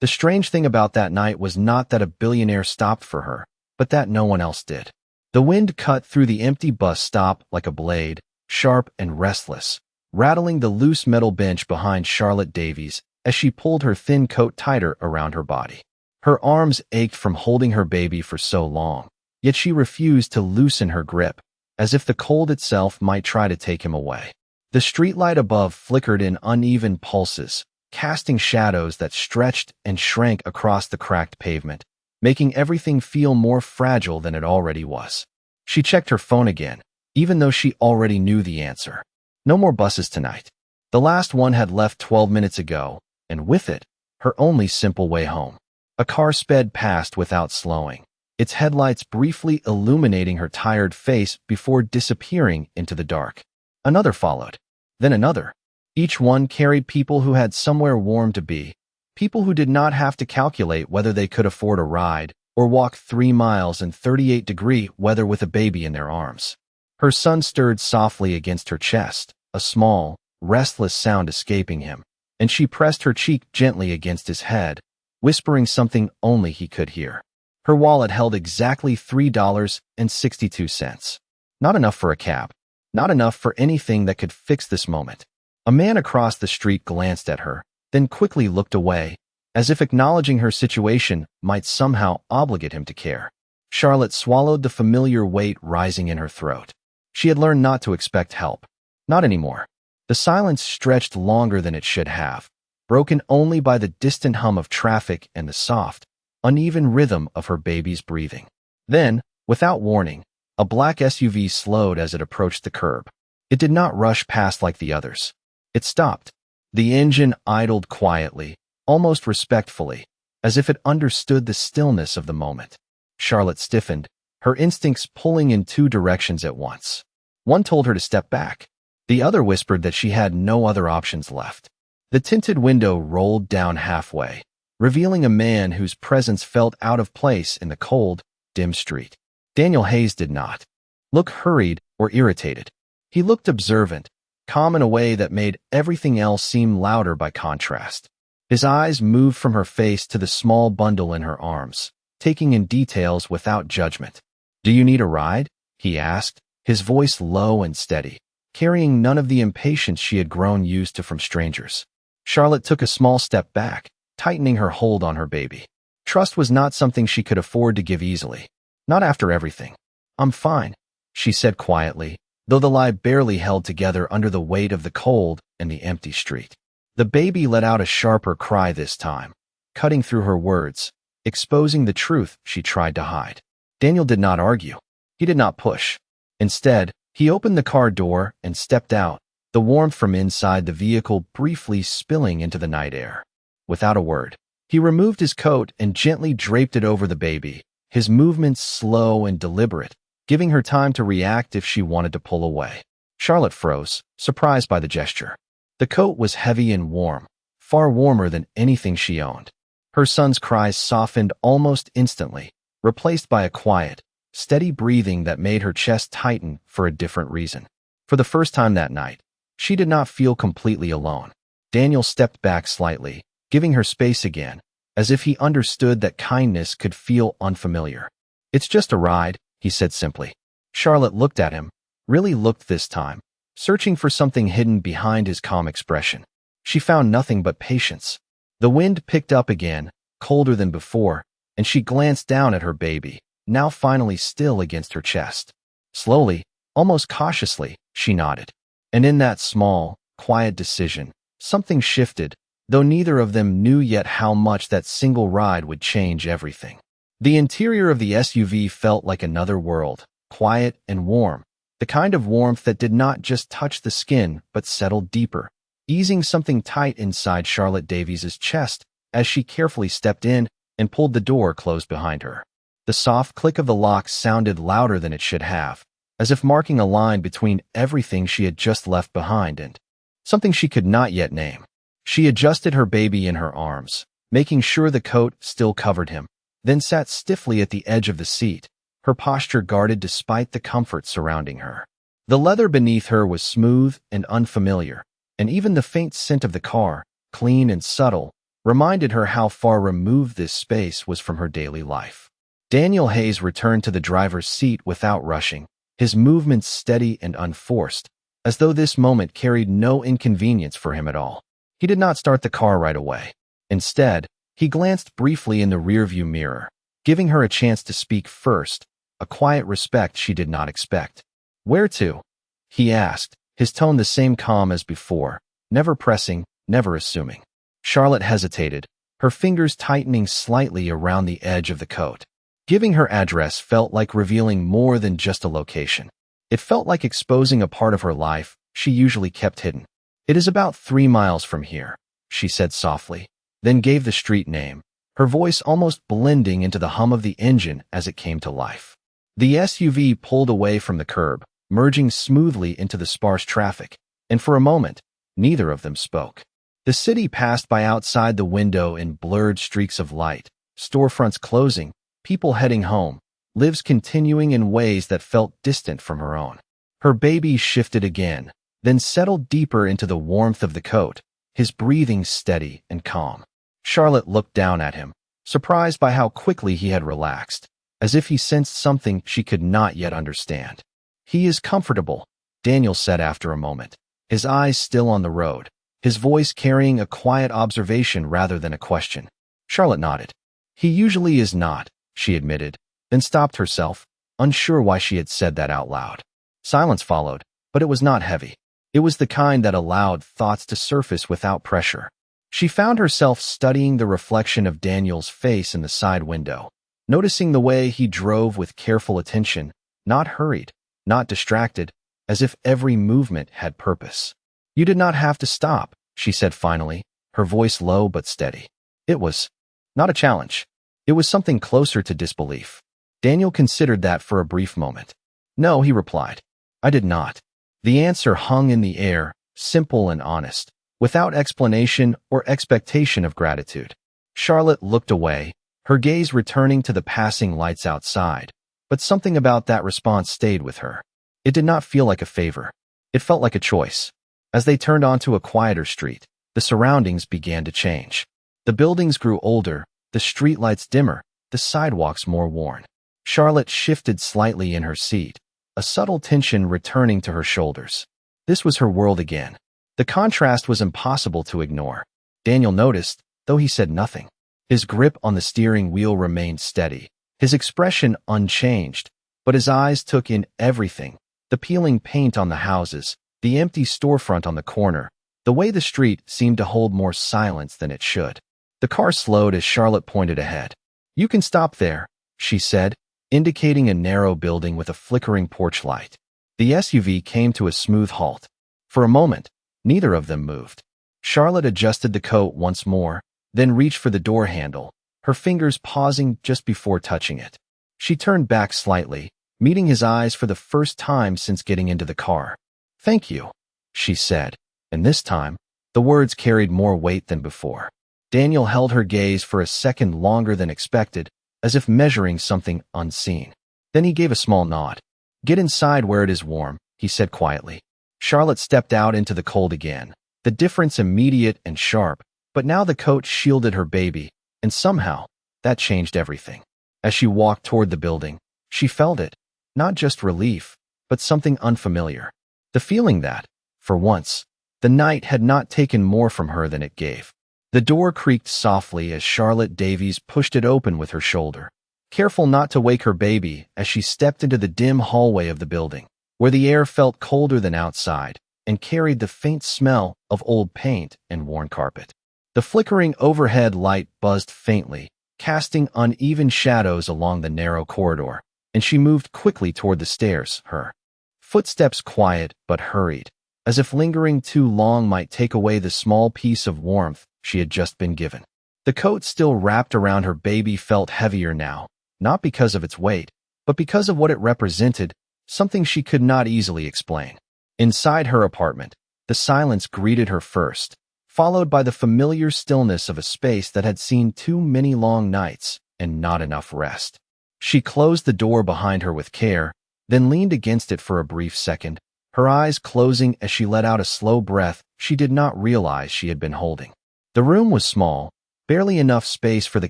The strange thing about that night was not that a billionaire stopped for her, but that no one else did. The wind cut through the empty bus stop like a blade, sharp and restless, rattling the loose metal bench behind Charlotte Davies as she pulled her thin coat tighter around her body. Her arms ached from holding her baby for so long, yet she refused to loosen her grip, as if the cold itself might try to take him away. The streetlight above flickered in uneven pulses, casting shadows that stretched and shrank across the cracked pavement, making everything feel more fragile than it already was. She checked her phone again, even though she already knew the answer. No more buses tonight. The last one had left 12 minutes ago, and with it, her only simple way home. A car sped past without slowing, its headlights briefly illuminating her tired face before disappearing into the dark. Another followed, then another. Each one carried people who had somewhere warm to be, people who did not have to calculate whether they could afford a ride or walk 3 miles in 38-degree weather with a baby in their arms. Her son stirred softly against her chest, a small, restless sound escaping him, and she pressed her cheek gently against his head, whispering something only he could hear. Her wallet held exactly $3.62. Not enough for a cab. Not enough for anything that could fix this moment. A man across the street glanced at her, then quickly looked away, as if acknowledging her situation might somehow obligate him to care. Charlotte swallowed the familiar weight rising in her throat. She had learned not to expect help. Not anymore. The silence stretched longer than it should have, broken only by the distant hum of traffic and the soft, uneven rhythm of her baby's breathing. Then, without warning, a black SUV slowed as it approached the curb. It did not rush past like the others. It stopped. The engine idled quietly, almost respectfully, as if it understood the stillness of the moment. Charlotte stiffened, her instincts pulling in 2 directions at once. One told her to step back. The other whispered that she had no other options left. The tinted window rolled down halfway, revealing a man whose presence felt out of place in the cold, dim street. Daniel Hayes did not look hurried or irritated. He looked observant, calm in a way that made everything else seem louder by contrast. His eyes moved from her face to the small bundle in her arms, taking in details without judgment. "Do you need a ride?" he asked, his voice low and steady, carrying none of the impatience she had grown used to from strangers. Charlotte took a small step back, tightening her hold on her baby. Trust was not something she could afford to give easily. Not after everything. "I'm fine," she said quietly, though the lie barely held together under the weight of the cold and the empty street. The baby let out a sharper cry this time, cutting through her words, exposing the truth she tried to hide. Daniel did not argue. He did not push. Instead, he opened the car door and stepped out, the warmth from inside the vehicle briefly spilling into the night air. Without a word, he removed his coat and gently draped it over the baby, his movements slow and deliberate, giving her time to react if she wanted to pull away. Charlotte froze, surprised by the gesture. The coat was heavy and warm, far warmer than anything she owned. Her son's cries softened almost instantly, replaced by a quiet, steady breathing that made her chest tighten for a different reason. For the first time that night, she did not feel completely alone. Daniel stepped back slightly, giving her space again, as if he understood that kindness could feel unfamiliar. "It's just a ride," he said simply. Charlotte looked at him, really looked this time, searching for something hidden behind his calm expression. She found nothing but patience. The wind picked up again, colder than before, and she glanced down at her baby, now finally still against her chest. Slowly, almost cautiously, she nodded. And in that small, quiet decision, something shifted, though neither of them knew yet how much that single ride would change everything. The interior of the SUV felt like another world, quiet and warm, the kind of warmth that did not just touch the skin but settled deeper, easing something tight inside Charlotte Davies's chest as she carefully stepped in and pulled the door closed behind her. The soft click of the lock sounded louder than it should have, as if marking a line between everything she had just left behind and something she could not yet name. She adjusted her baby in her arms, making sure the coat still covered him, then sat stiffly at the edge of the seat, her posture guarded despite the comfort surrounding her. The leather beneath her was smooth and unfamiliar, and even the faint scent of the car, clean and subtle, reminded her how far removed this space was from her daily life. Daniel Hayes returned to the driver's seat without rushing, his movements steady and unforced, as though this moment carried no inconvenience for him at all. He did not start the car right away. Instead, he glanced briefly in the rearview mirror, giving her a chance to speak first, a quiet respect she did not expect. "Where to?" he asked, his tone the same calm as before, never pressing, never assuming. Charlotte hesitated, her fingers tightening slightly around the edge of the coat. Giving her address felt like revealing more than just a location. It felt like exposing a part of her life she usually kept hidden. "It is about 3 miles from here," she said softly, then gave the street name, her voice almost blending into the hum of the engine as it came to life. The SUV pulled away from the curb, merging smoothly into the sparse traffic, and for a moment, neither of them spoke. The city passed by outside the window in blurred streaks of light, storefronts closing, people heading home, lives continuing in ways that felt distant from her own. Her baby shifted again, then settled deeper into the warmth of the coat, his breathing steady and calm. Charlotte looked down at him, surprised by how quickly he had relaxed, as if he sensed something she could not yet understand. "He is comfortable," Daniel said after a moment, his eyes still on the road, his voice carrying a quiet observation rather than a question. Charlotte nodded. "He usually is not," she admitted, then stopped herself, unsure why she had said that out loud. Silence followed, but it was not heavy. It was the kind that allowed thoughts to surface without pressure. She found herself studying the reflection of Daniel's face in the side window, noticing the way he drove with careful attention, not hurried, not distracted, as if every movement had purpose. "You did not have to stop," she said finally, her voice low but steady. It was not a challenge. It was something closer to disbelief. Daniel considered that for a brief moment. "No," he replied. "I did not." The answer hung in the air, simple and honest, without explanation or expectation of gratitude. Charlotte looked away, her gaze returning to the passing lights outside, but something about that response stayed with her. It did not feel like a favor. It felt like a choice. As they turned onto a quieter street, the surroundings began to change. The buildings grew older, the streetlights dimmer, the sidewalks more worn. Charlotte shifted slightly in her seat, a subtle tension returning to her shoulders. This was her world again. The contrast was impossible to ignore. Daniel noticed, though he said nothing. His grip on the steering wheel remained steady, his expression unchanged, but his eyes took in everything: the peeling paint on the houses, the empty storefront on the corner, the way the street seemed to hold more silence than it should. The car slowed as Charlotte pointed ahead. "You can stop there," she said, indicating a narrow building with a flickering porch light. The SUV came to a smooth halt. For a moment, neither of them moved. Charlotte adjusted the coat once more, then reached for the door handle, her fingers pausing just before touching it. She turned back slightly, meeting his eyes for the first time since getting into the car. "Thank you," she said, and this time, the words carried more weight than before. Daniel held her gaze for a second longer than expected, as if measuring something unseen. Then he gave a small nod. "Get inside where it is warm," he said quietly. Charlotte stepped out into the cold again, the difference immediate and sharp, but now the coat shielded her baby, and somehow, that changed everything. As she walked toward the building, she felt it, not just relief, but something unfamiliar. The feeling that, for once, the night had not taken more from her than it gave. The door creaked softly as Charlotte Davies pushed it open with her shoulder, careful not to wake her baby as she stepped into the dim hallway of the building, where the air felt colder than outside and carried the faint smell of old paint and worn carpet. The flickering overhead light buzzed faintly, casting uneven shadows along the narrow corridor, and she moved quickly toward the stairs, her footsteps quiet but hurried, as if lingering too long might take away the small piece of warmth she had just been given. The coat still wrapped around her baby felt heavier now, not because of its weight, but because of what it represented, something she could not easily explain. Inside her apartment, the silence greeted her first, followed by the familiar stillness of a space that had seen too many long nights and not enough rest. She closed the door behind her with care, then leaned against it for a brief second, her eyes closing as she let out a slow breath she did not realize she had been holding. The room was small, Barely enough space for the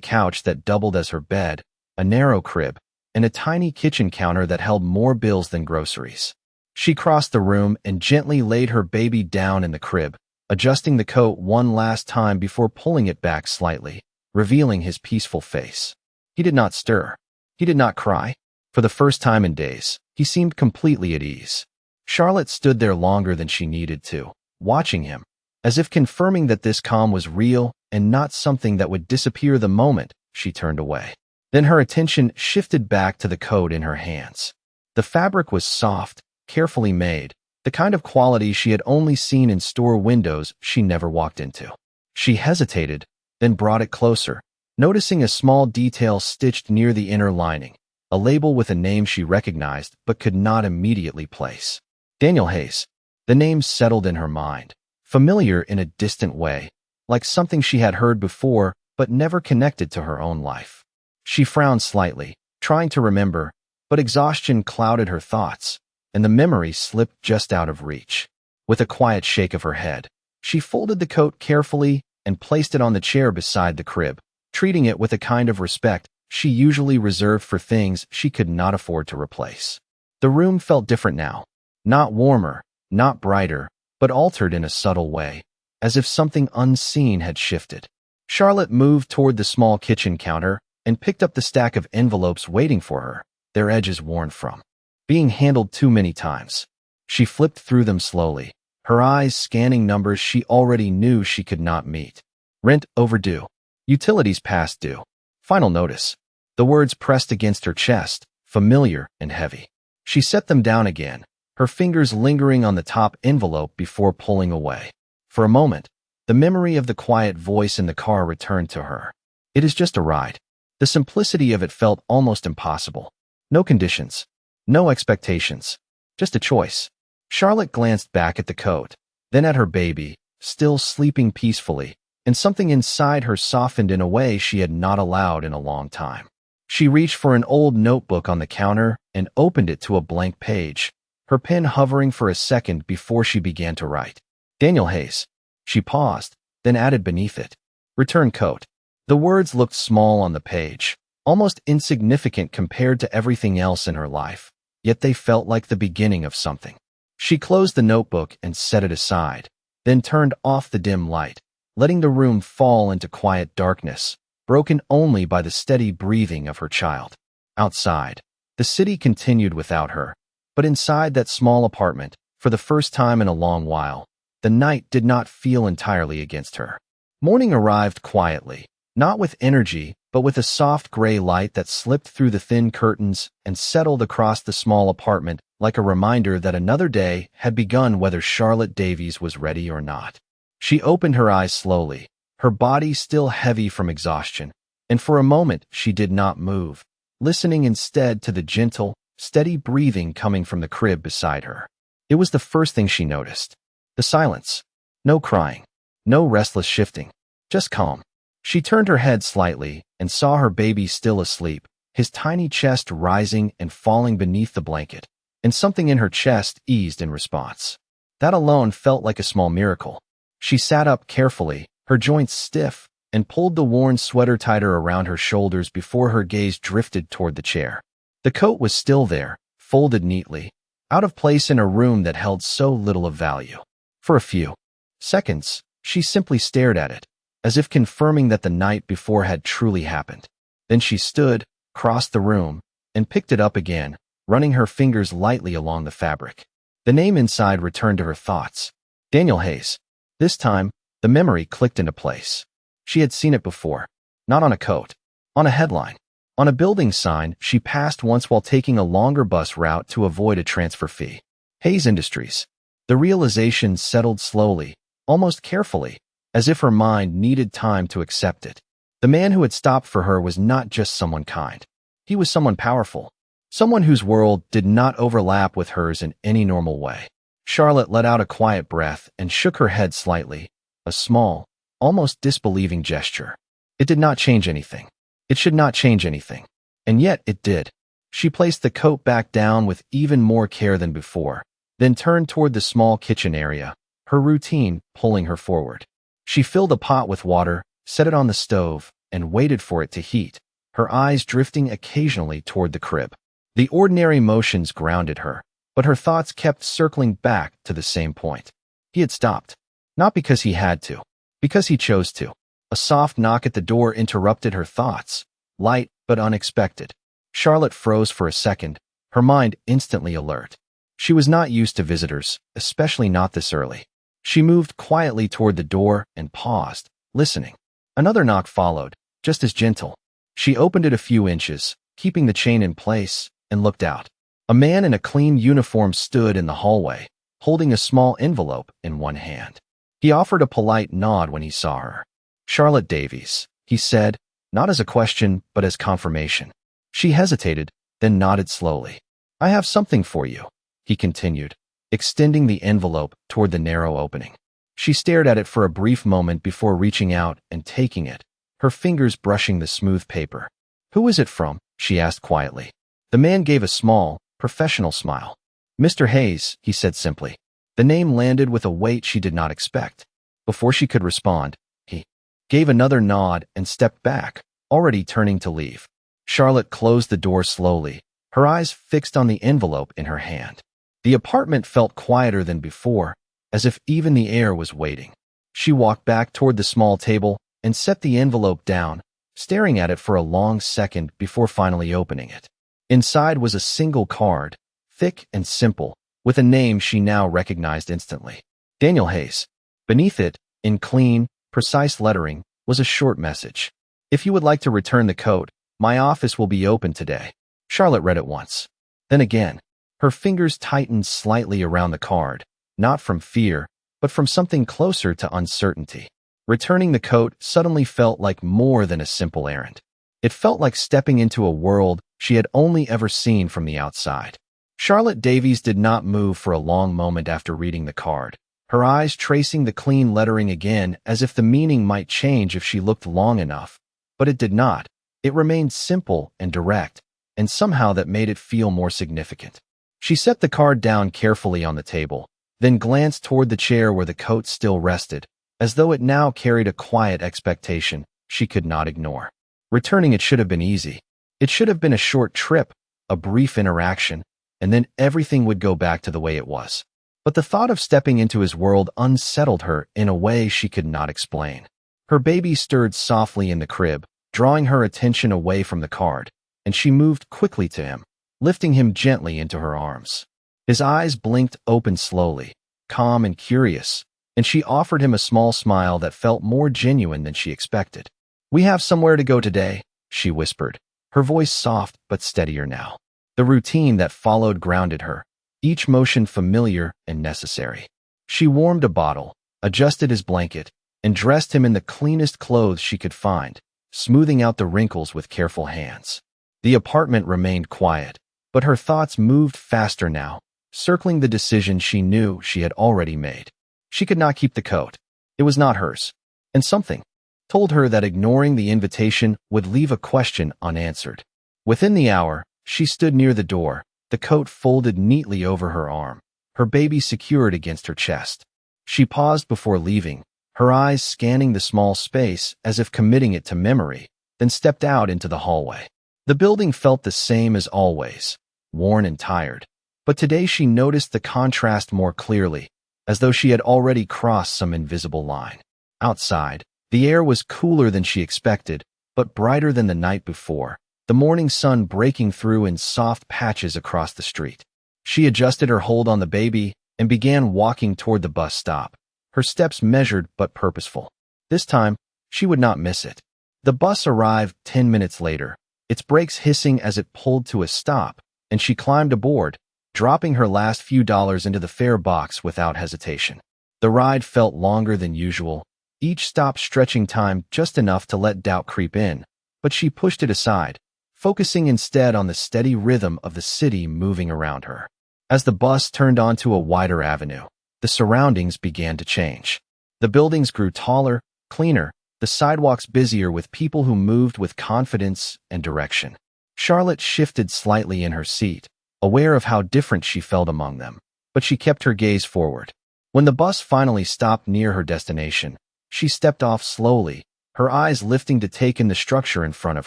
couch that doubled as her bed, a narrow crib, and a tiny kitchen counter that held more bills than groceries. She crossed the room and gently laid her baby down in the crib, adjusting the coat one last time before pulling it back slightly, revealing his peaceful face. He did not stir. He did not cry. For the first time in days, he seemed completely at ease. Charlotte stood there longer than she needed to, watching him, as if confirming that this calm was real and not something that would disappear the moment she turned away. Then her attention shifted back to the coat in her hands. The fabric was soft, carefully made, the kind of quality she had only seen in store windows she never walked into. She hesitated, then brought it closer, noticing a small detail stitched near the inner lining, a label with a name she recognized but could not immediately place. Daniel Hayes. The name settled in her mind, familiar in a distant way, like something she had heard before but never connected to her own life. She frowned slightly, trying to remember, but exhaustion clouded her thoughts, and the memory slipped just out of reach. With a quiet shake of her head, she folded the coat carefully and placed it on the chair beside the crib, treating it with a kind of respect she usually reserved for things she could not afford to replace. The room felt different now, not warmer, not brighter, but altered in a subtle way, as if something unseen had shifted. Charlotte moved toward the small kitchen counter and picked up the stack of envelopes waiting for her, their edges worn from being handled too many times. She flipped through them slowly, her eyes scanning numbers she already knew she could not meet. Rent overdue. Utilities past due. Final notice. The words pressed against her chest, familiar and heavy. She set them down again, her fingers lingering on the top envelope before pulling away. For a moment, the memory of the quiet voice in the car returned to her. It is just a ride. The simplicity of it felt almost impossible. No conditions. No expectations. Just a choice. Charlotte glanced back at the coat, then at her baby, still sleeping peacefully, and something inside her softened in a way she had not allowed in a long time. She reached for an old notebook on the counter and opened it to a blank page, her pen hovering for a second before she began to write. Daniel Hayes. She paused, then added beneath it, return coat. The words looked small on the page, almost insignificant compared to everything else in her life, yet they felt like the beginning of something. She closed the notebook and set it aside, then turned off the dim light, letting the room fall into quiet darkness, broken only by the steady breathing of her child. Outside, the city continued without her, but inside that small apartment, for the first time in a long while, the night did not feel entirely against her. Morning arrived quietly, not with energy, but with a soft gray light that slipped through the thin curtains and settled across the small apartment like a reminder that another day had begun whether Charlotte Davies was ready or not. She opened her eyes slowly, her body still heavy from exhaustion, and for a moment she did not move, listening instead to the gentle, steady breathing coming from the crib beside her. It was the first thing she noticed. The silence. No crying. No restless shifting. Just calm. She turned her head slightly and saw her baby still asleep, his tiny chest rising and falling beneath the blanket, and something in her chest eased in response. That alone felt like a small miracle. She sat up carefully, her joints stiff, and pulled the worn sweater tighter around her shoulders before her gaze drifted toward the chair. The coat was still there, folded neatly, out of place in a room that held so little of value. For a few seconds, she simply stared at it, as if confirming that the night before had truly happened. Then she stood, crossed the room, and picked it up again, running her fingers lightly along the fabric. The name inside returned to her thoughts. Daniel Hayes. This time, the memory clicked into place. She had seen it before. Not on a coat. On a headline. On a building sign she passed once while taking a longer bus route to avoid a transfer fee. Hayes Industries. The realization settled slowly, almost carefully, as if her mind needed time to accept it. The man who had stopped for her was not just someone kind. He was someone powerful. Someone whose world did not overlap with hers in any normal way. Charlotte let out a quiet breath and shook her head slightly, a small, almost disbelieving gesture. It did not change anything. It should not change anything. And yet it did. She placed the coat back down with even more care than before, then turned toward the small kitchen area, her routine pulling her forward. She filled a pot with water, set it on the stove, and waited for it to heat, her eyes drifting occasionally toward the crib. The ordinary motions grounded her, but her thoughts kept circling back to the same point. He had stopped. Not because he had to, because he chose to. A soft knock at the door interrupted her thoughts, light but unexpected. Charlotte froze for a second, her mind instantly alert. She was not used to visitors, especially not this early. She moved quietly toward the door and paused, listening. Another knock followed, just as gentle. She opened it a few inches, keeping the chain in place, and looked out. A man in a clean uniform stood in the hallway, holding a small envelope in one hand. He offered a polite nod when he saw her. "Charlotte Davies," he said, not as a question, but as confirmation. She hesitated, then nodded slowly. "I have something for you," he continued, extending the envelope toward the narrow opening. She stared at it for a brief moment before reaching out and taking it, her fingers brushing the smooth paper. "Who is it from?" she asked quietly. The man gave a small, professional smile. "Mr. Hayes," he said simply. The name landed with a weight she did not expect. Before she could respond, he gave another nod and stepped back, already turning to leave. Charlotte closed the door slowly, her eyes fixed on the envelope in her hand. The apartment felt quieter than before, as if even the air was waiting. She walked back toward the small table and set the envelope down, staring at it for a long second before finally opening it. Inside was a single card, thick and simple, with a name she now recognized instantly. Daniel Hayes. Beneath it, in clean, precise lettering, was a short message. "If you would like to return the coat, my office will be open today." Charlotte read it once. Then again. Her fingers tightened slightly around the card, not from fear, but from something closer to uncertainty. Returning the coat suddenly felt like more than a simple errand. It felt like stepping into a world she had only ever seen from the outside. Charlotte Davies did not move for a long moment after reading the card, her eyes tracing the clean lettering again as if the meaning might change if she looked long enough. But it did not. It remained simple and direct, and somehow that made it feel more significant. She set the card down carefully on the table, then glanced toward the chair where the coat still rested, as though it now carried a quiet expectation she could not ignore. Returning it should have been easy. It should have been a short trip, a brief interaction, and then everything would go back to the way it was. But the thought of stepping into his world unsettled her in a way she could not explain. Her baby stirred softly in the crib, drawing her attention away from the card, and she moved quickly to him, lifting him gently into her arms. His eyes blinked open slowly, calm and curious, and she offered him a small smile that felt more genuine than she expected. "We have somewhere to go today," she whispered, her voice soft but steadier now. The routine that followed grounded her, each motion familiar and necessary. She warmed a bottle, adjusted his blanket, and dressed him in the cleanest clothes she could find, smoothing out the wrinkles with careful hands. The apartment remained quiet, but her thoughts moved faster now, circling the decision she knew she had already made. She could not keep the coat. It was not hers. And something told her that ignoring the invitation would leave a question unanswered. Within the hour, she stood near the door, the coat folded neatly over her arm, her baby secured against her chest. She paused before leaving, her eyes scanning the small space as if committing it to memory, then stepped out into the hallway. The building felt the same as always, worn and tired, but today she noticed the contrast more clearly, as though she had already crossed some invisible line. Outside, the air was cooler than she expected, but brighter than the night before, the morning sun breaking through in soft patches across the street. She adjusted her hold on the baby and began walking toward the bus stop, her steps measured but purposeful. This time, she would not miss it. The bus arrived 10 minutes later, its brakes hissing as it pulled to a stop, and she climbed aboard, dropping her last few dollars into the fare box without hesitation. The ride felt longer than usual, each stop stretching time just enough to let doubt creep in, but she pushed it aside, focusing instead on the steady rhythm of the city moving around her. As the bus turned onto a wider avenue, the surroundings began to change. The buildings grew taller, cleaner, the sidewalks busier with people who moved with confidence and direction. Charlotte shifted slightly in her seat, aware of how different she felt among them, but she kept her gaze forward. When the bus finally stopped near her destination, she stepped off slowly, her eyes lifting to take in the structure in front of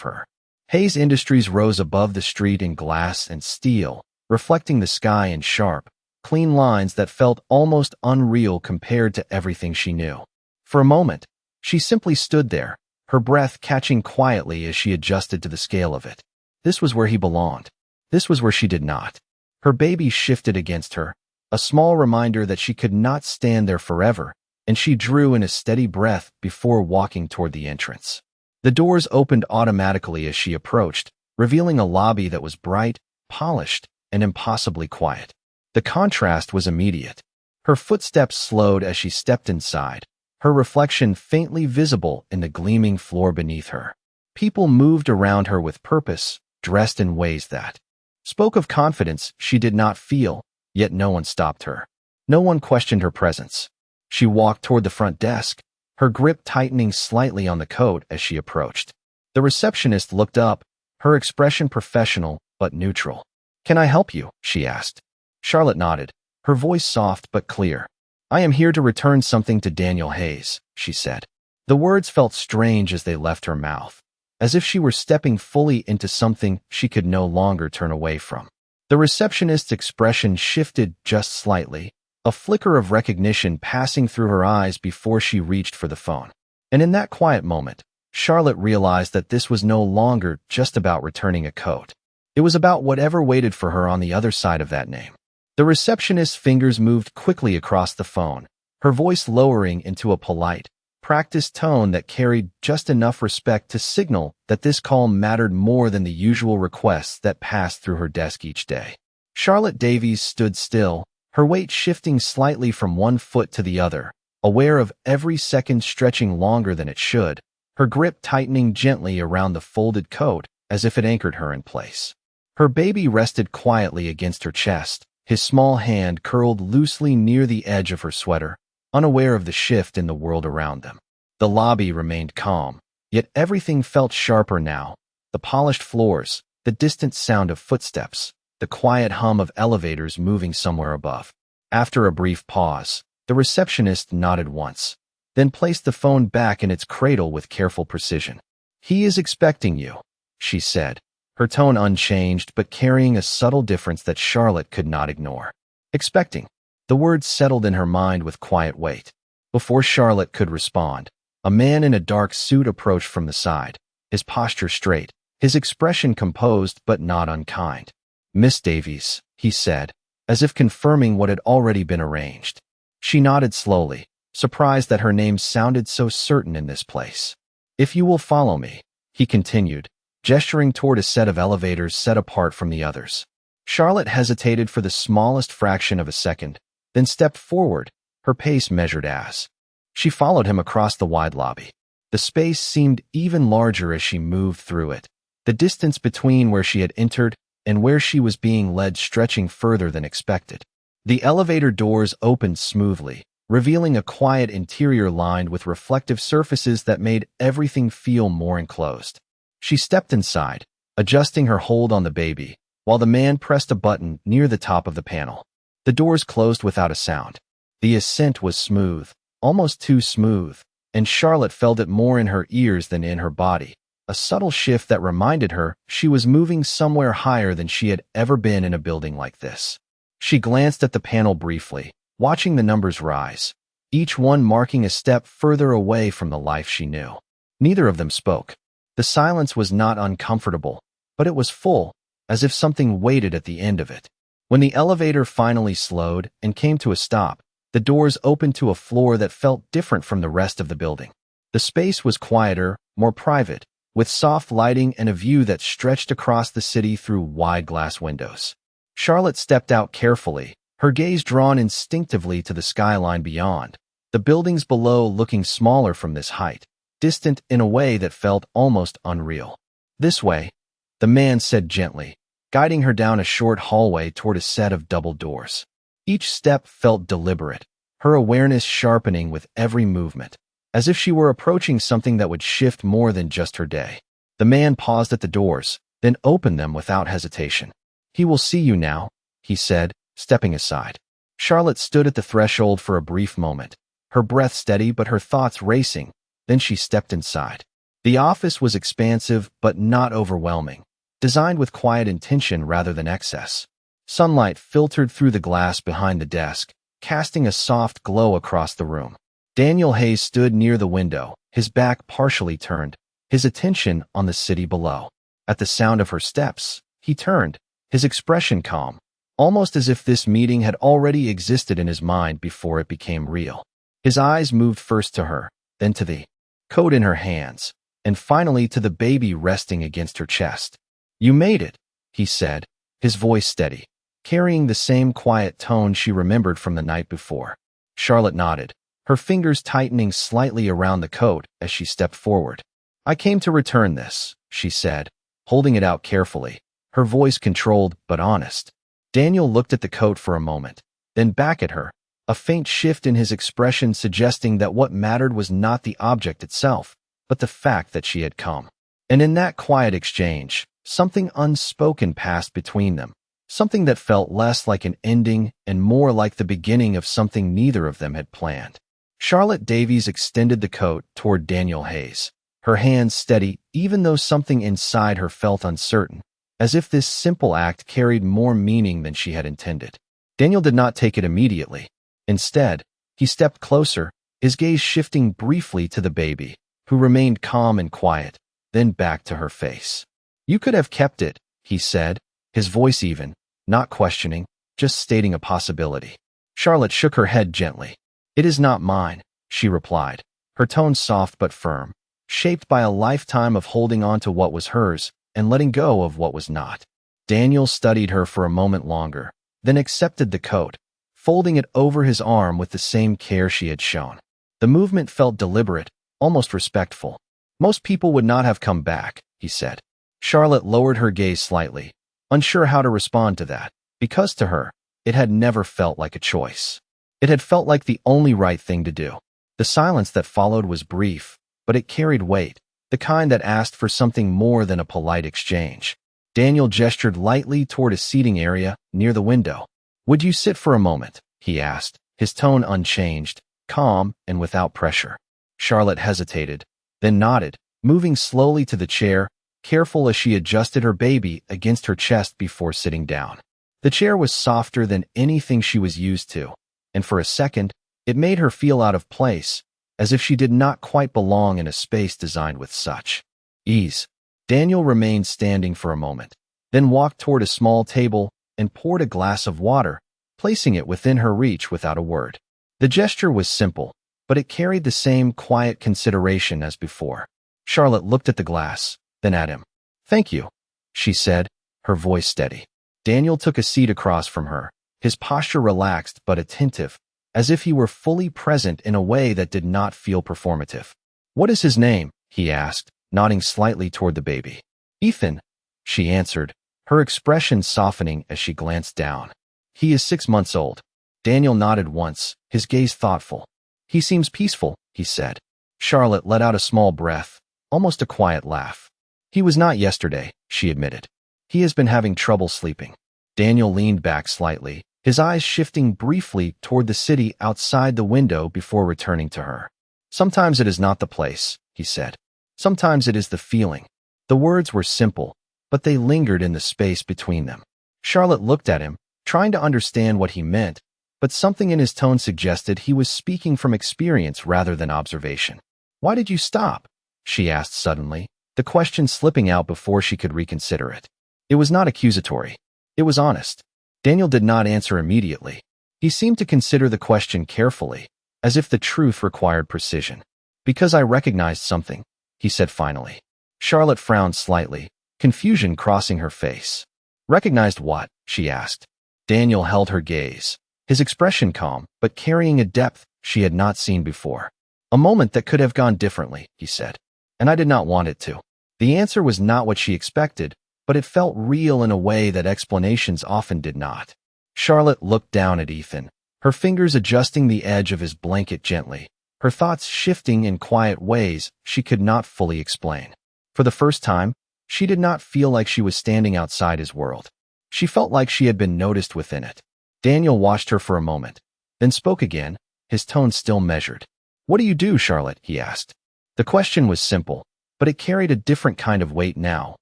her. Hayes Industries rose above the street in glass and steel, reflecting the sky in sharp, clean lines that felt almost unreal compared to everything she knew. For a moment, she simply stood there, her breath catching quietly as she adjusted to the scale of it. This was where he belonged. This was where she did not. Her baby shifted against her, a small reminder that she could not stand there forever, and she drew in a steady breath before walking toward the entrance. The doors opened automatically as she approached, revealing a lobby that was bright, polished, and impossibly quiet. The contrast was immediate. Her footsteps slowed as she stepped inside, her reflection faintly visible in the gleaming floor beneath her. People moved around her with purpose, dressed in ways that spoke of confidence she did not feel, yet no one stopped her. No one questioned her presence. She walked toward the front desk, her grip tightening slightly on the coat as she approached. The receptionist looked up, her expression professional but neutral. "Can I help you?" she asked. Charlotte nodded, her voice soft but clear. "I am here to return something to Daniel Hayes," she said. The words felt strange as they left her mouth, as if she were stepping fully into something she could no longer turn away from. The receptionist's expression shifted just slightly, a flicker of recognition passing through her eyes before she reached for the phone. And in that quiet moment, Charlotte realized that this was no longer just about returning a coat. It was about whatever waited for her on the other side of that name. The receptionist's fingers moved quickly across the phone, her voice lowering into a polite, practiced tone that carried just enough respect to signal that this call mattered more than the usual requests that passed through her desk each day. Charlotte Davies stood still, her weight shifting slightly from one foot to the other, aware of every second stretching longer than it should, her grip tightening gently around the folded coat as if it anchored her in place. Her baby rested quietly against her chest, his small hand curled loosely near the edge of her sweater, unaware of the shift in the world around them. The lobby remained calm, yet everything felt sharper now. The polished floors, the distant sound of footsteps, the quiet hum of elevators moving somewhere above. After a brief pause, the receptionist nodded once, then placed the phone back in its cradle with careful precision. "He is expecting you," she said, her tone unchanged but carrying a subtle difference that Charlotte could not ignore. Expecting. The words settled in her mind with quiet weight. Before Charlotte could respond, a man in a dark suit approached from the side, his posture straight, his expression composed but not unkind. "Miss Davies," he said, as if confirming what had already been arranged. She nodded slowly, surprised that her name sounded so certain in this place. "If you will follow me," he continued, gesturing toward a set of elevators set apart from the others. Charlotte hesitated for the smallest fraction of a second, then stepped forward, her pace measured as. She followed him across the wide lobby. The space seemed even larger as she moved through it, the distance between where she had entered and where she was being led stretching further than expected. The elevator doors opened smoothly, revealing a quiet interior lined with reflective surfaces that made everything feel more enclosed. She stepped inside, adjusting her hold on the baby, while the man pressed a button near the top of the panel. The doors closed without a sound. The ascent was smooth, almost too smooth, and Charlotte felt it more in her ears than in her body, a subtle shift that reminded her she was moving somewhere higher than she had ever been in a building like this. She glanced at the panel briefly, watching the numbers rise, each one marking a step further away from the life she knew. Neither of them spoke. The silence was not uncomfortable, but it was full, as if something waited at the end of it. When the elevator finally slowed and came to a stop, the doors opened to a floor that felt different from the rest of the building. The space was quieter, more private, with soft lighting and a view that stretched across the city through wide glass windows. Charlotte stepped out carefully, her gaze drawn instinctively to the skyline beyond, the buildings below looking smaller from this height, distant in a way that felt almost unreal. "This way," the man said gently, guiding her down a short hallway toward a set of double doors. Each step felt deliberate, her awareness sharpening with every movement, as if she were approaching something that would shift more than just her day. The man paused at the doors, then opened them without hesitation. "He will see you now," he said, stepping aside. Charlotte stood at the threshold for a brief moment, her breath steady but her thoughts racing, Then she stepped inside. The office was expansive but not overwhelming, designed with quiet intention rather than excess. Sunlight filtered through the glass behind the desk, casting a soft glow across the room. Daniel Hayes stood near the window, his back partially turned, his attention on the city below. At the sound of her steps, he turned, his expression calm, almost as if this meeting had already existed in his mind before it became real. His eyes moved first to her, then to the coat in her hands, and finally to the baby resting against her chest. "You made it," he said, his voice steady, carrying the same quiet tone she remembered from the night before. Charlotte nodded, her fingers tightening slightly around the coat as she stepped forward. "I came to return this," she said, holding it out carefully, her voice controlled but honest. Daniel looked at the coat for a moment, then back at her, a faint shift in his expression suggesting that what mattered was not the object itself, but the fact that she had come. And in that quiet exchange, something unspoken passed between them, something that felt less like an ending and more like the beginning of something neither of them had planned. Charlotte Davies extended the coat toward Daniel Hayes, her hands steady even though something inside her felt uncertain, as if this simple act carried more meaning than she had intended. Daniel did not take it immediately. Instead, he stepped closer, his gaze shifting briefly to the baby, who remained calm and quiet, then back to her face. "You could have kept it," he said, his voice even, not questioning, just stating a possibility. Charlotte shook her head gently. "It is not mine," she replied, her tone soft but firm, shaped by a lifetime of holding on to what was hers and letting go of what was not. Daniel studied her for a moment longer, then accepted the coat, folding it over his arm with the same care she had shown. The movement felt deliberate, almost respectful. "Most people would not have come back," he said. Charlotte lowered her gaze slightly, unsure how to respond to that, because to her, it had never felt like a choice. It had felt like the only right thing to do. The silence that followed was brief, but it carried weight, the kind that asked for something more than a polite exchange. Daniel gestured lightly toward a seating area near the window. "Would you sit for a moment?" he asked, his tone unchanged, calm and without pressure. Charlotte hesitated, then nodded, moving slowly to the chair, careful as she adjusted her baby against her chest before sitting down. The chair was softer than anything she was used to, and for a second, it made her feel out of place, as if she did not quite belong in a space designed with such ease. Daniel remained standing for a moment, then walked toward a small table and poured a glass of water, placing it within her reach without a word. The gesture was simple, but it carried the same quiet consideration as before. Charlotte looked at the glass, then at him. "Thank you," she said, her voice steady. Daniel took a seat across from her, his posture relaxed but attentive, as if he were fully present in a way that did not feel performative. "What is his name?" he asked, nodding slightly toward the baby. "Ethan," she answered, her expression softening as she glanced down. "He is 6 months old." Daniel nodded once, his gaze thoughtful. "He seems peaceful," he said. Charlotte let out a small breath, almost a quiet laugh. "He was not yesterday," she admitted. "He has been having trouble sleeping." Daniel leaned back slightly, his eyes shifting briefly toward the city outside the window before returning to her. "Sometimes it is not the place," he said. "Sometimes it is the feeling." The words were simple, but they lingered in the space between them. Charlotte looked at him, trying to understand what he meant, but something in his tone suggested he was speaking from experience rather than observation. "Why did you stop?" she asked suddenly, the question slipping out before she could reconsider it. It was not accusatory. It was honest. Daniel did not answer immediately. He seemed to consider the question carefully, as if the truth required precision. "Because I recognized something," he said finally. Charlotte frowned slightly, confusion crossing her face. "Recognized what?" she asked. Daniel held her gaze, his expression calm, but carrying a depth she had not seen before. "A moment that could have gone differently," he said. "And I did not want it to." The answer was not what she expected, but it felt real in a way that explanations often did not. Charlotte looked down at Ethan, her fingers adjusting the edge of his blanket gently, her thoughts shifting in quiet ways she could not fully explain. For the first time, she did not feel like she was standing outside his world. She felt like she had been noticed within it. Daniel watched her for a moment, then spoke again, his tone still measured. "What do you do, Charlotte?" he asked. The question was simple, but it carried a different kind of weight now,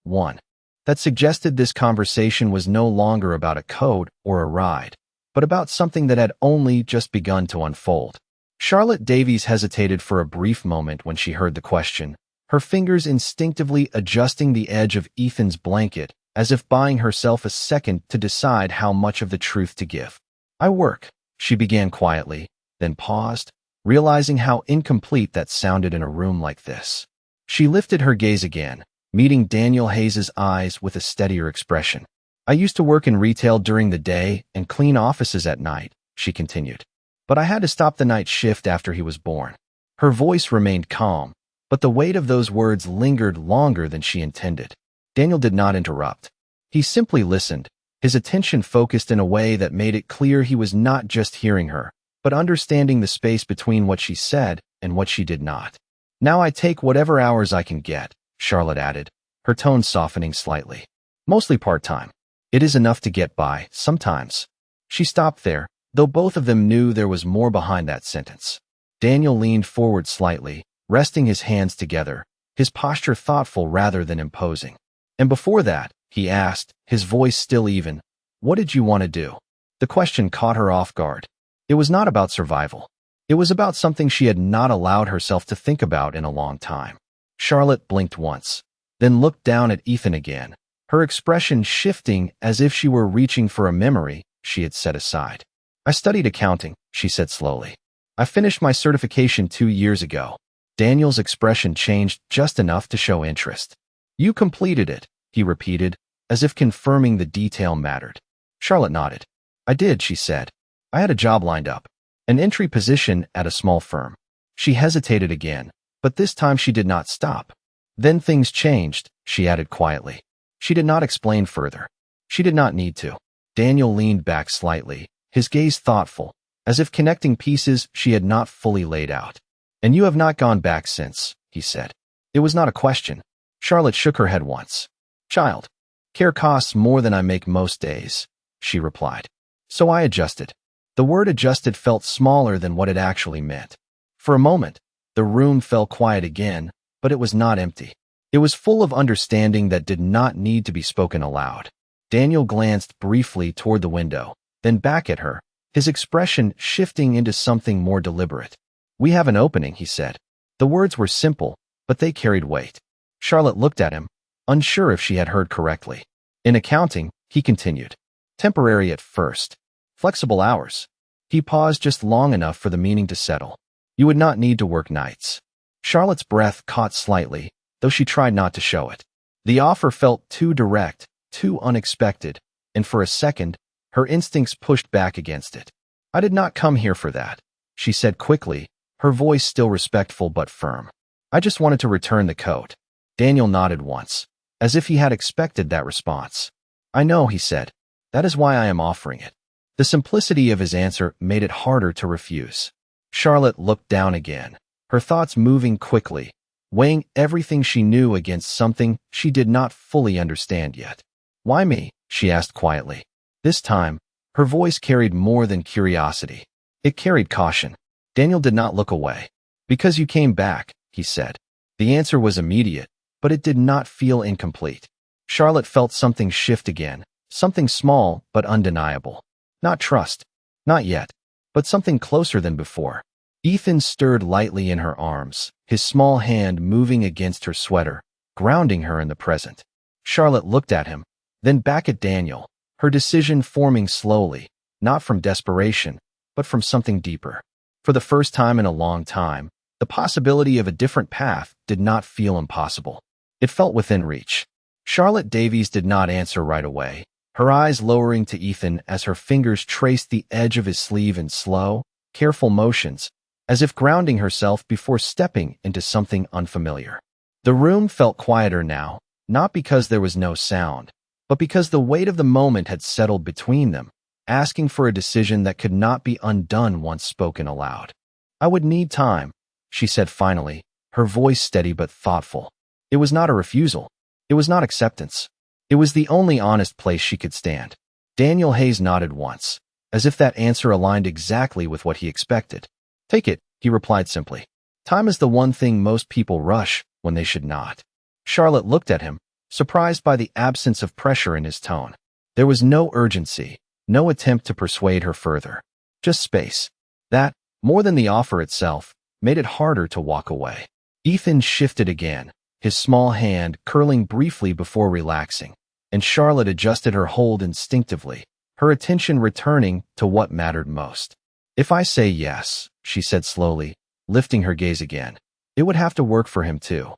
one that suggested this conversation was no longer about a code or a ride, but about something that had only just begun to unfold. Charlotte Davies hesitated for a brief moment when she heard the question, her fingers instinctively adjusting the edge of Ethan's blanket as if buying herself a second to decide how much of the truth to give. "I work," she began quietly, then paused, realizing how incomplete that sounded in a room like this. She lifted her gaze again, meeting Daniel Hayes's eyes with a steadier expression. "I used to work in retail during the day and clean offices at night," she continued. "But I had to stop the night shift after he was born." Her voice remained calm, but the weight of those words lingered longer than she intended. Daniel did not interrupt. He simply listened, his attention focused in a way that made it clear he was not just hearing her, but understanding the space between what she said and what she did not. "Now I take whatever hours I can get," Charlotte added, her tone softening slightly. "Mostly part-time. It is enough to get by, sometimes." She stopped there, though both of them knew there was more behind that sentence. Daniel leaned forward slightly, resting his hands together, his posture thoughtful rather than imposing. "And before that," he asked, his voice still even, "what did you want to do?" The question caught her off guard. It was not about survival. It was about something she had not allowed herself to think about in a long time. Charlotte blinked once, then looked down at Ethan again, her expression shifting as if she were reaching for a memory she had set aside. "I studied accounting," she said slowly. "I finished my certification 2 years ago." Daniel's expression changed just enough to show interest. "You completed it," he repeated, as if confirming the detail mattered. Charlotte nodded. "I did," she said. "I had a job lined up, an entry position at a small firm." She hesitated again, but this time she did not stop. "Then things changed," she added quietly. She did not explain further. She did not need to. Daniel leaned back slightly, his gaze thoughtful, as if connecting pieces she had not fully laid out. "And you have not gone back since," he said. It was not a question. Charlotte shook her head once. "Child care costs more than I make most days," she replied. So I adjusted. The word adjusted felt smaller than what it actually meant. For a moment, the room fell quiet again, but it was not empty. It was full of understanding that did not need to be spoken aloud. Daniel glanced briefly toward the window, then back at her, his expression shifting into something more deliberate. "We have an opening," he said. The words were simple, but they carried weight. Charlotte looked at him, unsure if she had heard correctly. "In accounting," he continued. "Temporary at first. Flexible hours." He paused just long enough for the meaning to settle. "You would not need to work nights." Charlotte's breath caught slightly, though she tried not to show it. The offer felt too direct, too unexpected, and for a second, her instincts pushed back against it. "I did not come here for that," she said quickly, her voice still respectful but firm. "I just wanted to return the coat." Daniel nodded once, as if he had expected that response. "I know," he said. "That is why I am offering it." The simplicity of his answer made it harder to refuse. Charlotte looked down again, her thoughts moving quickly, weighing everything she knew against something she did not fully understand yet. "Why me?" she asked quietly. This time, her voice carried more than curiosity. It carried caution. Daniel did not look away. "Because you came back," he said. The answer was immediate, but it did not feel incomplete. Charlotte felt something shift again, something small but undeniable. Not trust. Not yet. But something closer than before. Ethan stirred lightly in her arms, his small hand moving against her sweater, grounding her in the present. Charlotte looked at him, then back at Daniel, her decision forming slowly, not from desperation, but from something deeper. For the first time in a long time, the possibility of a different path did not feel impossible. It felt within reach. Charlotte Davies did not answer right away, her eyes lowering to Ethan as her fingers traced the edge of his sleeve in slow, careful motions, as if grounding herself before stepping into something unfamiliar. The room felt quieter now, not because there was no sound, but because the weight of the moment had settled between them, asking for a decision that could not be undone once spoken aloud. "I would need time," she said finally, her voice steady but thoughtful. It was not a refusal. It was not acceptance. It was the only honest place she could stand. Daniel Hayes nodded once, as if that answer aligned exactly with what he expected. "Take it," he replied simply. Time is the one thing most people rush when they should not. Charlotte looked at him, surprised by the absence of pressure in his tone. There was no urgency, no attempt to persuade her further. Just space. That, more than the offer itself, made it harder to walk away. Ethan shifted again, his small hand curling briefly before relaxing, and Charlotte adjusted her hold instinctively, her attention returning to what mattered most. "If I say yes," she said slowly, lifting her gaze again, "it would have to work for him too."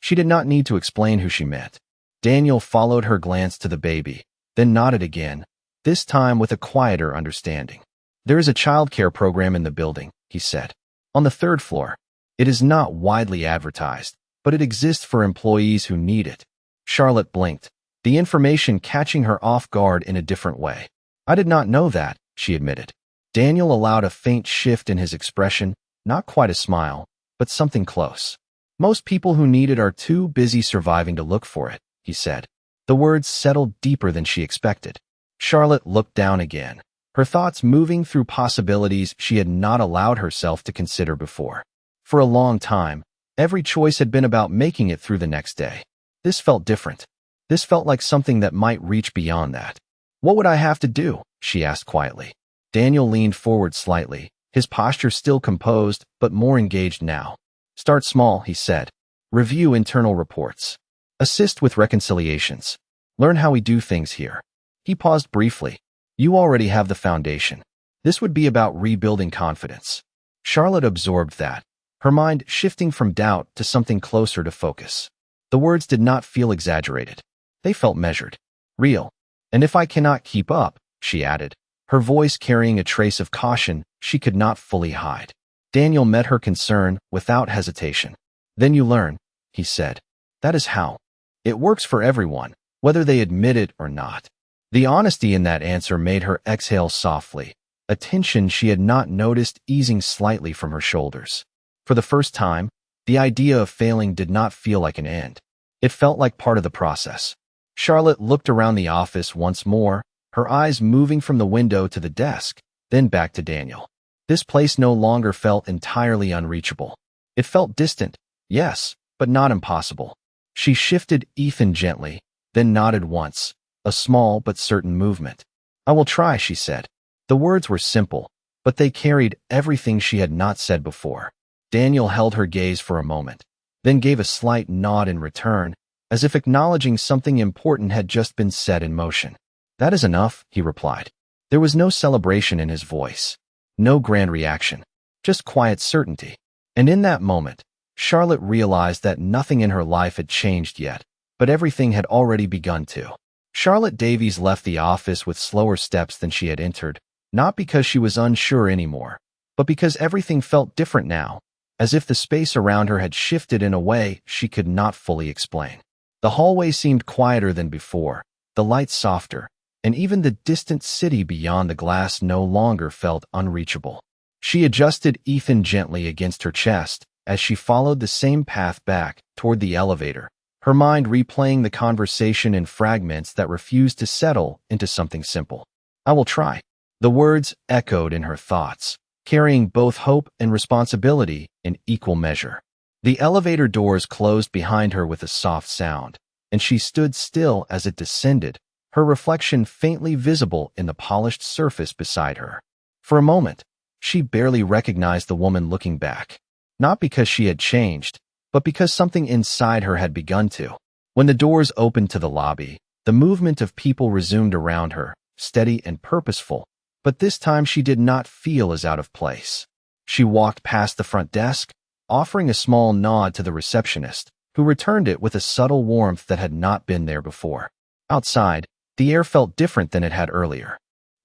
She did not need to explain who she meant. Daniel followed her glance to the baby, then nodded again, this time with a quieter understanding. "There is a childcare program in the building," he said. "On the 3rd floor. It is not widely advertised, but it exists for employees who need it." Charlotte blinked, the information catching her off guard in a different way. "I did not know that," she admitted. Daniel allowed a faint shift in his expression, not quite a smile, but something close. "Most people who need it are too busy surviving to look for it," he said. The words settled deeper than she expected. Charlotte looked down again, her thoughts moving through possibilities she had not allowed herself to consider before. For a long time, every choice had been about making it through the next day. This felt different. This felt like something that might reach beyond that. "What would I have to do?" she asked quietly. Daniel leaned forward slightly, his posture still composed, but more engaged now. "Start small," he said. "Review internal reports. Assist with reconciliations. Learn how we do things here." He paused briefly. "You already have the foundation. This would be about rebuilding confidence." Charlotte absorbed that, her mind shifting from doubt to something closer to focus. The words did not feel exaggerated. They felt measured, real. "And if I cannot keep up," she added, her voice carrying a trace of caution she could not fully hide. Daniel met her concern without hesitation. "Then you learn," he said. "That is how. It works for everyone, whether they admit it or not." The honesty in that answer made her exhale softly, a tension she had not noticed easing slightly from her shoulders. For the first time, the idea of failing did not feel like an end. It felt like part of the process. Charlotte looked around the office once more, her eyes moving from the window to the desk, then back to Daniel. This place no longer felt entirely unreachable. It felt distant, yes, but not impossible. She shifted Ethan gently, then nodded once, a small but certain movement. "I will try," she said. The words were simple, but they carried everything she had not said before. Daniel held her gaze for a moment, then gave a slight nod in return, as if acknowledging something important had just been set in motion. "That is enough," he replied. There was no celebration in his voice, no grand reaction, just quiet certainty. And in that moment, Charlotte realized that nothing in her life had changed yet, but everything had already begun to. Charlotte Davies left the office with slower steps than she had entered, not because she was unsure anymore, but because everything felt different now, as if the space around her had shifted in a way she could not fully explain. The hallway seemed quieter than before, the lights softer, and even the distant city beyond the glass no longer felt unreachable. She adjusted Ethan gently against her chest as she followed the same path back toward the elevator, her mind replaying the conversation in fragments that refused to settle into something simple. "I will try." The words echoed in her thoughts, carrying both hope and responsibility in equal measure. The elevator doors closed behind her with a soft sound, and she stood still as it descended, her reflection faintly visible in the polished surface beside her. For a moment, she barely recognized the woman looking back, not because she had changed, but because something inside her had begun to. When the doors opened to the lobby, the movement of people resumed around her, steady and purposeful, but this time she did not feel as out of place. She walked past the front desk, offering a small nod to the receptionist, who returned it with a subtle warmth that had not been there before. Outside, the air felt different than it had earlier.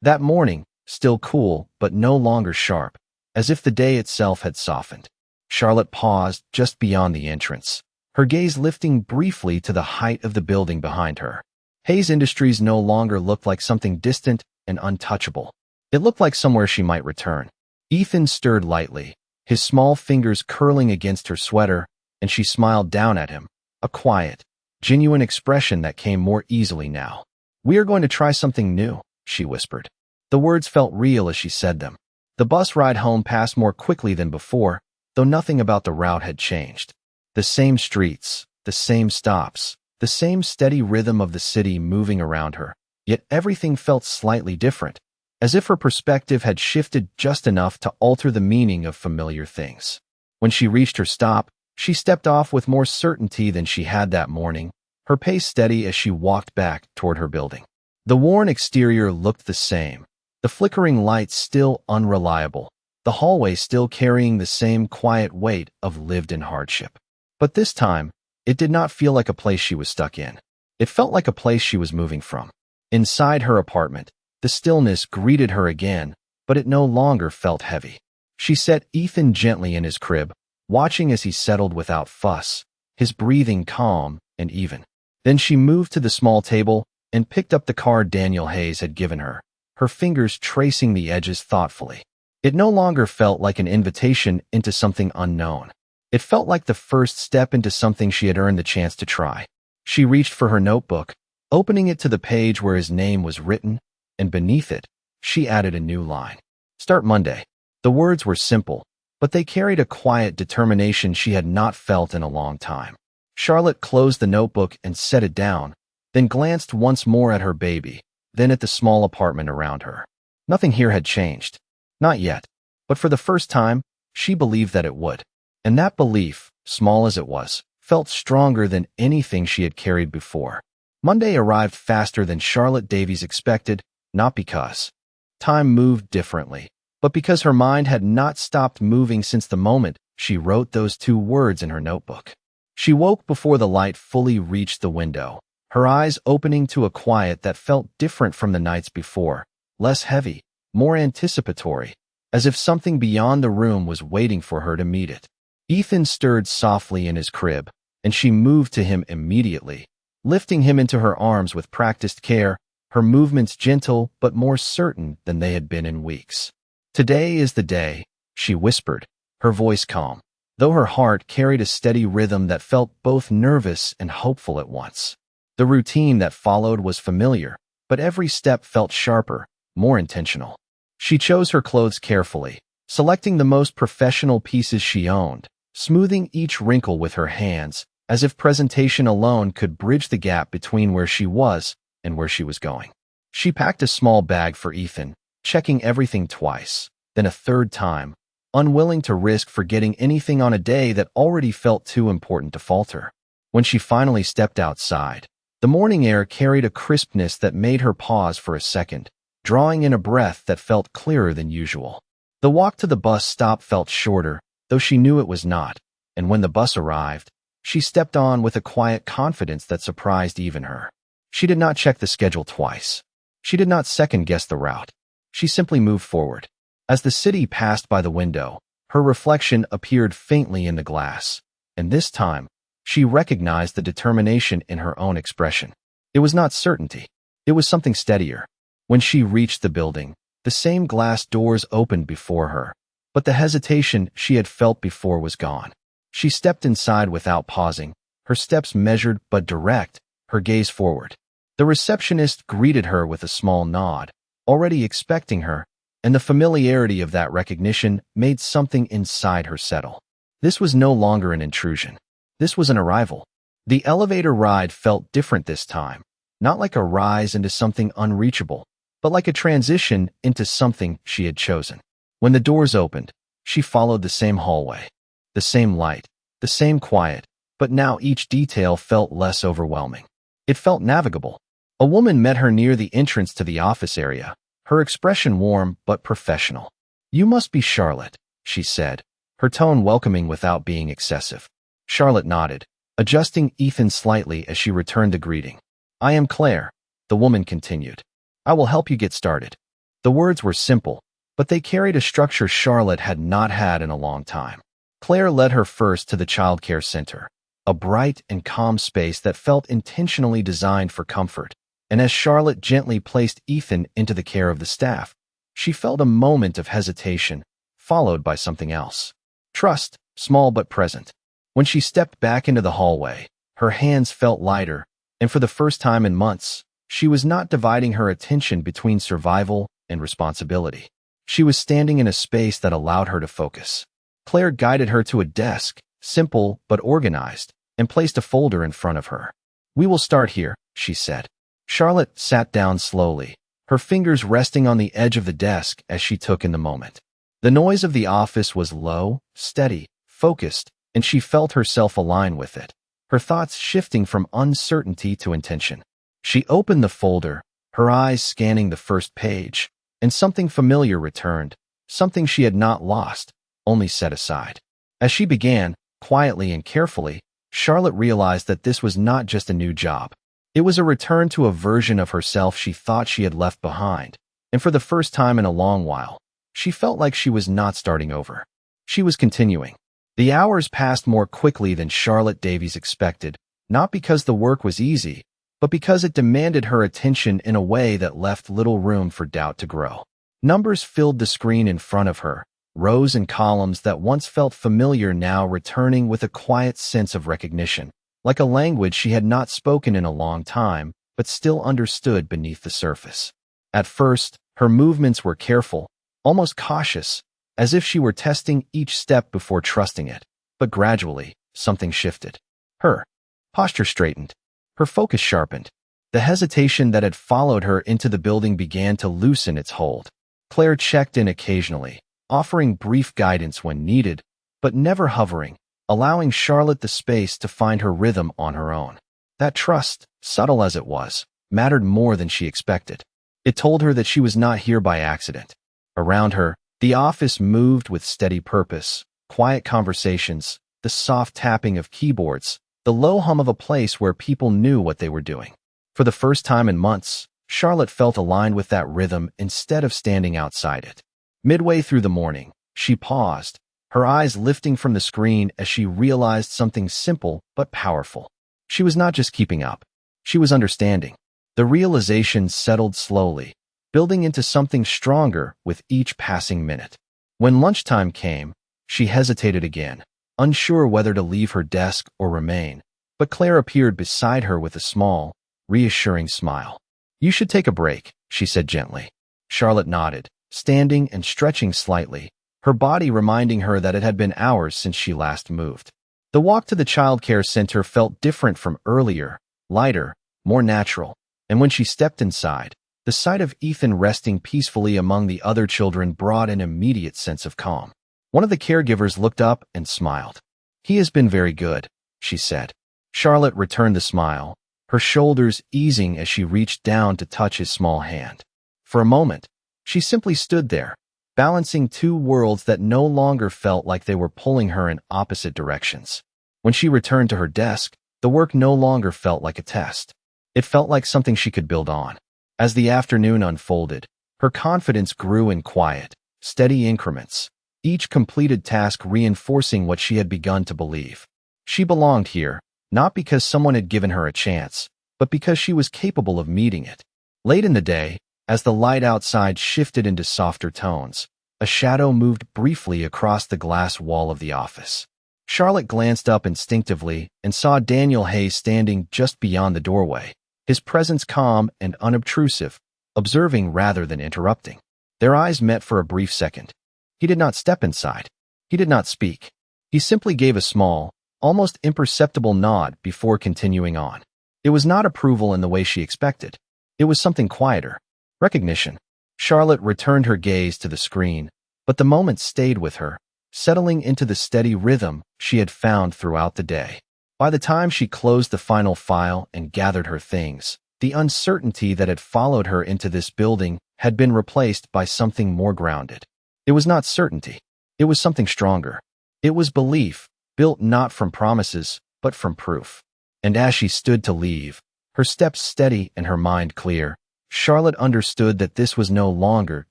That morning, still cool, but no longer sharp, as if the day itself had softened. Charlotte paused just beyond the entrance, her gaze lifting briefly to the height of the building behind her. Hayes Industries no longer looked like something distant and untouchable. It looked like somewhere she might return. Ethan stirred lightly, his small fingers curling against her sweater, and she smiled down at him, a quiet, genuine expression that came more easily now. "We are going to try something new," she whispered. The words felt real as she said them. The bus ride home passed more quickly than before, though nothing about the route had changed. The same streets, the same stops, the same steady rhythm of the city moving around her, yet everything felt slightly different, as if her perspective had shifted just enough to alter the meaning of familiar things. When she reached her stop, she stepped off with more certainty than she had that morning, her pace steady as she walked back toward her building. The worn exterior looked the same, the flickering lights still unreliable, the hallway still carrying the same quiet weight of lived-in hardship. But this time, it did not feel like a place she was stuck in. It felt like a place she was moving from. Inside her apartment, the stillness greeted her again, but it no longer felt heavy. She set Ethan gently in his crib, watching as he settled without fuss, his breathing calm and even. Then she moved to the small table and picked up the card Daniel Hayes had given her, her fingers tracing the edges thoughtfully. It no longer felt like an invitation into something unknown. It felt like the first step into something she had earned the chance to try. She reached for her notebook, opening it to the page where his name was written, and beneath it, she added a new line. Start Monday. The words were simple, but they carried a quiet determination she had not felt in a long time. Charlotte closed the notebook and set it down, then glanced once more at her baby, then at the small apartment around her. Nothing here had changed. Not yet. But for the first time, she believed that it would. And that belief, small as it was, felt stronger than anything she had carried before. Monday arrived faster than Charlotte Davies expected, not because time moved differently, but because her mind had not stopped moving since the moment she wrote those two words in her notebook. She woke before the light fully reached the window, her eyes opening to a quiet that felt different from the nights before, less heavy, more anticipatory, as if something beyond the room was waiting for her to meet it. Ethan stirred softly in his crib, and she moved to him immediately, lifting him into her arms with practiced care, her movements gentle but more certain than they had been in weeks. Today is the day, she whispered, her voice calm, though her heart carried a steady rhythm that felt both nervous and hopeful at once. The routine that followed was familiar, but every step felt sharper, more intentional. She chose her clothes carefully, selecting the most professional pieces she owned, smoothing each wrinkle with her hands, as if presentation alone could bridge the gap between where she was and where she was going. She packed a small bag for Ethan, checking everything twice, then a third time, unwilling to risk forgetting anything on a day that already felt too important to falter. When she finally stepped outside, the morning air carried a crispness that made her pause for a second, drawing in a breath that felt clearer than usual. The walk to the bus stop felt shorter, though she knew it was not, and when the bus arrived, she stepped on with a quiet confidence that surprised even her. She did not check the schedule twice. She did not second-guess the route. She simply moved forward. As the city passed by the window, her reflection appeared faintly in the glass, and this time, she recognized the determination in her own expression. It was not certainty. It was something steadier. When she reached the building, the same glass doors opened before her, but the hesitation she had felt before was gone. She stepped inside without pausing, her steps measured but direct, her gaze forward. The receptionist greeted her with a small nod, already expecting her, and the familiarity of that recognition made something inside her settle. This was no longer an intrusion. This was an arrival. The elevator ride felt different this time, not like a rise into something unreachable, but like a transition into something she had chosen. When the doors opened, she followed the same hallway, the same light, the same quiet, but now each detail felt less overwhelming. It felt navigable. A woman met her near the entrance to the office area, her expression warm but professional. "You must be Charlotte," she said, her tone welcoming without being excessive. Charlotte nodded, adjusting Ethan slightly as she returned the greeting. "I am Claire," the woman continued. "I will help you get started." The words were simple, but they carried a structure Charlotte had not had in a long time. Claire led her first to the childcare center, a bright and calm space that felt intentionally designed for comfort. And as Charlotte gently placed Ethan into the care of the staff, she felt a moment of hesitation, followed by something else. Trust, small but present. When she stepped back into the hallway, her hands felt lighter, and for the first time in months, she was not dividing her attention between survival and responsibility. She was standing in a space that allowed her to focus. Claire guided her to a desk, simple but organized, and placed a folder in front of her. "We will start here," she said. Charlotte sat down slowly, her fingers resting on the edge of the desk as she took in the moment. The noise of the office was low, steady, focused, and she felt herself align with it, her thoughts shifting from uncertainty to intention. She opened the folder, her eyes scanning the first page, and something familiar returned, something she had not lost, only set aside. As she began, quietly and carefully, Charlotte realized that this was not just a new job. It was a return to a version of herself she thought she had left behind, and for the first time in a long while, she felt like she was not starting over. She was continuing. The hours passed more quickly than Charlotte Davies expected, not because the work was easy, but because it demanded her attention in a way that left little room for doubt to grow. Numbers filled the screen in front of her, rows and columns that once felt familiar now returning with a quiet sense of recognition, like a language she had not spoken in a long time, but still understood beneath the surface. At first, her movements were careful, almost cautious, as if she were testing each step before trusting it. But gradually, something shifted. Her posture straightened. Her focus sharpened. The hesitation that had followed her into the building began to loosen its hold. Claire checked in occasionally, offering brief guidance when needed, but never hovering, allowing Charlotte the space to find her rhythm on her own. That trust, subtle as it was, mattered more than she expected. It told her that she was not here by accident. Around her, the office moved with steady purpose, quiet conversations, the soft tapping of keyboards, the low hum of a place where people knew what they were doing. For the first time in months, Charlotte felt aligned with that rhythm instead of standing outside it. Midway through the morning, she paused, her eyes lifting from the screen as she realized something simple but powerful. She was not just keeping up. She was understanding. The realization settled slowly, building into something stronger with each passing minute. When lunchtime came, she hesitated again, unsure whether to leave her desk or remain, but Claire appeared beside her with a small, reassuring smile. "You should take a break," she said gently. Charlotte nodded, standing and stretching slightly, her body reminding her that it had been hours since she last moved. The walk to the childcare center felt different from earlier, lighter, more natural, and when she stepped inside, the sight of Ethan resting peacefully among the other children brought an immediate sense of calm. One of the caregivers looked up and smiled. "He has been very good," she said. Charlotte returned the smile, her shoulders easing as she reached down to touch his small hand. For a moment, she simply stood there, balancing two worlds that no longer felt like they were pulling her in opposite directions. When she returned to her desk, the work no longer felt like a test. It felt like something she could build on. As the afternoon unfolded, her confidence grew in quiet, steady increments, each completed task reinforcing what she had begun to believe. She belonged here, not because someone had given her a chance, but because she was capable of meeting it. Late in the day, as the light outside shifted into softer tones, a shadow moved briefly across the glass wall of the office. Charlotte glanced up instinctively and saw Daniel Hayes standing just beyond the doorway, his presence calm and unobtrusive, observing rather than interrupting. Their eyes met for a brief second. He did not step inside. He did not speak. He simply gave a small, almost imperceptible nod before continuing on. It was not approval in the way she expected. It was something quieter. Recognition. Charlotte returned her gaze to the screen, but the moment stayed with her, settling into the steady rhythm she had found throughout the day. By the time she closed the final file and gathered her things, the uncertainty that had followed her into this building had been replaced by something more grounded. It was not certainty. It was something stronger. It was belief, built not from promises, but from proof. And as she stood to leave, her steps steady and her mind clear, Charlotte understood that this was no longer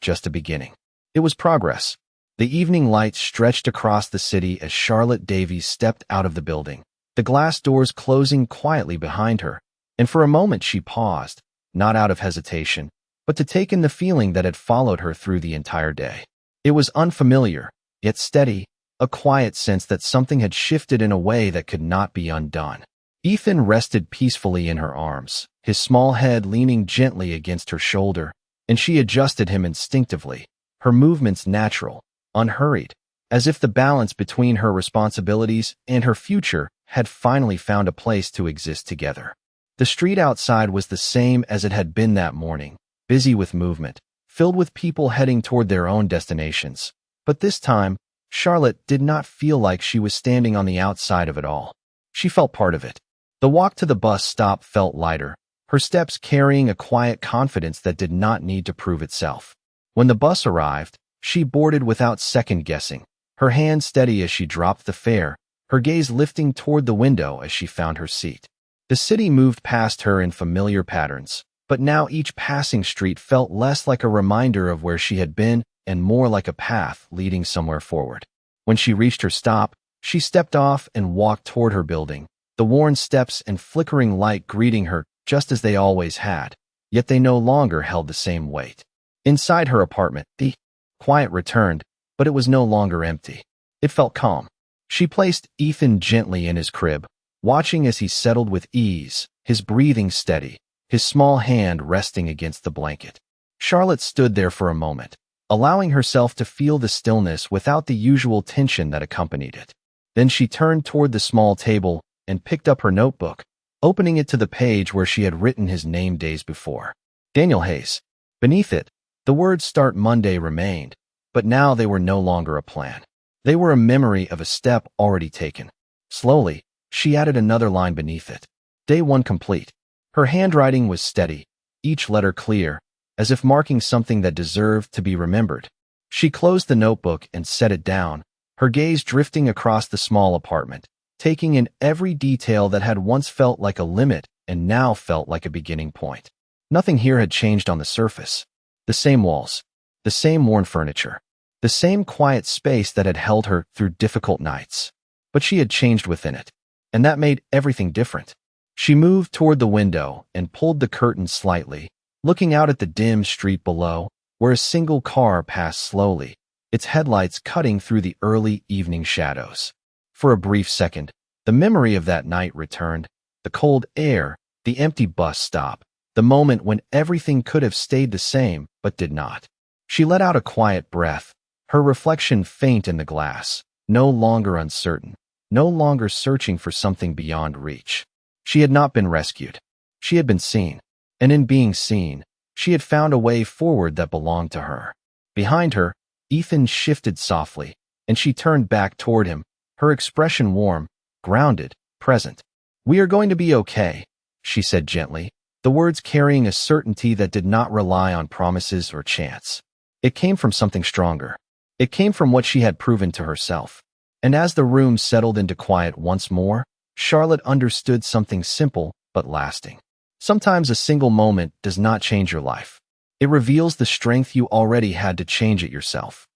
just a beginning. It was progress. The evening light stretched across the city as Charlotte Davies stepped out of the building, the glass doors closing quietly behind her, and for a moment she paused, not out of hesitation, but to take in the feeling that had followed her through the entire day. It was unfamiliar, yet steady, a quiet sense that something had shifted in a way that could not be undone. Ethan rested peacefully in her arms, his small head leaning gently against her shoulder, and she adjusted him instinctively, her movements natural, unhurried, as if the balance between her responsibilities and her future had finally found a place to exist together. The street outside was the same as it had been that morning, busy with movement, filled with people heading toward their own destinations. But this time, Charlotte did not feel like she was standing on the outside of it all. She felt part of it. The walk to the bus stop felt lighter, her steps carrying a quiet confidence that did not need to prove itself. When the bus arrived, she boarded without second-guessing, her hand steady as she dropped the fare, her gaze lifting toward the window as she found her seat. The city moved past her in familiar patterns, but now each passing street felt less like a reminder of where she had been and more like a path leading somewhere forward. When she reached her stop, she stepped off and walked toward her building, the worn steps and flickering light greeting her just as they always had, yet they no longer held the same weight. Inside her apartment, the quiet returned, but it was no longer empty. It felt calm. She placed Ethan gently in his crib, watching as he settled with ease, his breathing steady, his small hand resting against the blanket. Charlotte stood there for a moment, allowing herself to feel the stillness without the usual tension that accompanied it. Then she turned toward the small table and picked up her notebook, opening it to the page where she had written his name days before. Daniel Hayes. Beneath it, the words "Start Monday" remained, but now they were no longer a plan. They were a memory of a step already taken. Slowly, she added another line beneath it. Day 1 complete. Her handwriting was steady, each letter clear, as if marking something that deserved to be remembered. She closed the notebook and set it down, her gaze drifting across the small apartment, taking in every detail that had once felt like a limit and now felt like a beginning point. Nothing here had changed on the surface. The same walls, the same worn furniture, the same quiet space that had held her through difficult nights. But she had changed within it, and that made everything different. She moved toward the window and pulled the curtain slightly, looking out at the dim street below, where a single car passed slowly, its headlights cutting through the early evening shadows. For a brief second, the memory of that night returned, the cold air, the empty bus stop, the moment when everything could have stayed the same but did not. She let out a quiet breath, her reflection faint in the glass, no longer uncertain, no longer searching for something beyond reach. She had not been rescued. She had been seen, and in being seen, she had found a way forward that belonged to her. Behind her, Ethan shifted softly, and she turned back toward him, her expression warm, grounded, present. "We are going to be okay," she said gently, the words carrying a certainty that did not rely on promises or chance. It came from something stronger. It came from what she had proven to herself. And as the room settled into quiet once more, Charlotte understood something simple but lasting. Sometimes a single moment does not change your life. It reveals the strength you already had to change it yourself.